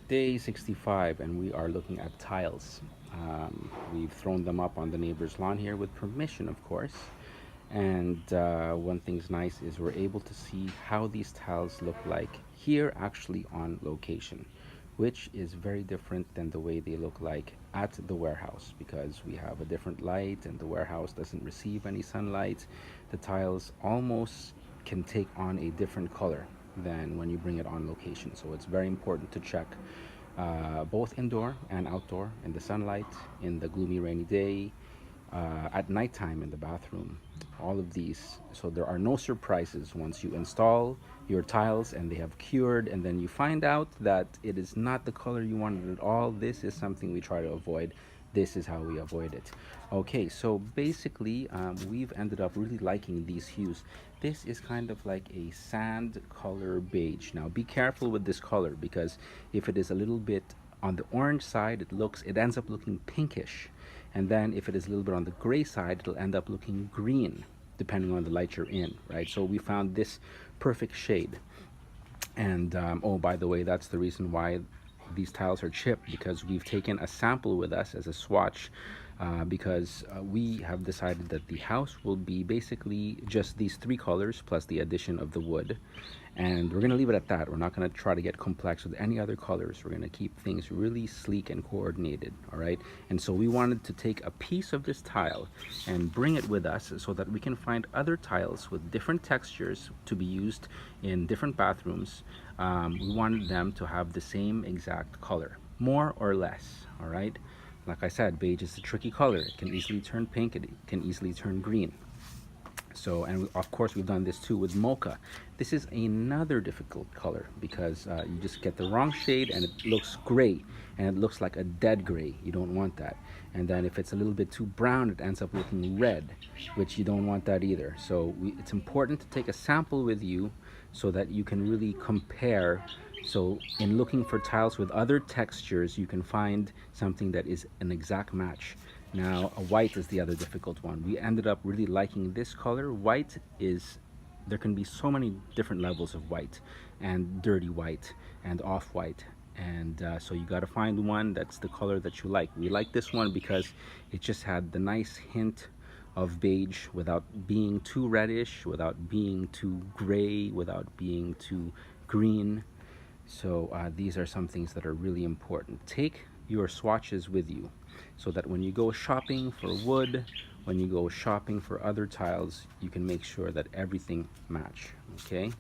Day 65, and we are looking at tiles. We've thrown them up on the neighbor's lawn here with permission, of course. And one thing's nice is we're able to see how these tiles look like here actually on location, which is very different than the way they look like at the warehouse because we have a different light and the warehouse doesn't receive any sunlight. The tiles almost can take on a different color than when you bring it on location. So it's very important to check both indoor and outdoor, in the sunlight, in the gloomy rainy day, at nighttime in the bathroom, all of these. So there are no surprises once you install your tiles and they have cured and then you find out that it is not the color you wanted at all. This is something we try to avoid. This is how we avoid it. Okay, so basically we've ended up really liking these hues. This is kind of like a sand color beige. Now be careful with this color because if it is a little bit on the orange side, it ends up looking pinkish, and then if it is a little bit on the gray side, it'll end up looking green depending on the light you're in, right? So we found this perfect shade. And oh, by the way, that's the reason why these tiles are chipped, because we've taken a sample with us as a swatch, because we have decided that the house will be basically just these three colors plus the addition of the wood, and we're going to leave it at that. We're not going to try to get complex with any other colors. We're going to keep things really sleek and coordinated, all right? And so we wanted to take a piece of this tile and bring it with us so that we can find other tiles with different textures to be used in different bathrooms. We wanted them to have the same exact color, more or less, all right? Like I said, beige is a tricky color. It can easily turn pink, it can easily turn green. So, and of course we've done this too with mocha. This is another difficult color because you just get the wrong shade and it looks gray, and it looks like a dead gray. You don't want that. And then if it's a little bit too brown, it ends up looking red, which you don't want that either. So it's important to take a sample with you so that you can really compare. So in looking for tiles with other textures, you can find something that is an exact match. Now, a white is the other difficult one. We ended up really liking this color. White is, there can be so many different levels of white, and dirty white and off-white. And so you got to find one that's the color that you like. We like this one because it just had the nice hint of beige without being too reddish, without being too gray, without being too green. So these are some things that are really important. Take your swatches with you so that when you go shopping for wood, when you go shopping for other tiles, you can make sure that everything match, okay?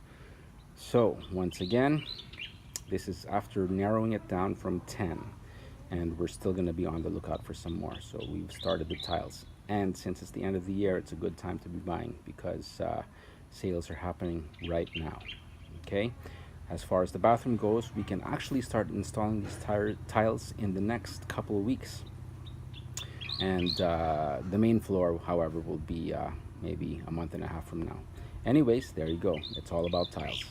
So once again, this is after narrowing it down from 10, and we're still going to be on the lookout for some more. So we've started the tiles, and since it's the end of the year, it's a good time to be buying because sales are happening right now, okay? As far as the bathroom goes, we can actually start installing these tiles in the next couple of weeks. And the main floor, however, will be maybe a month and a half from now. Anyways, there you go. It's all about tiles.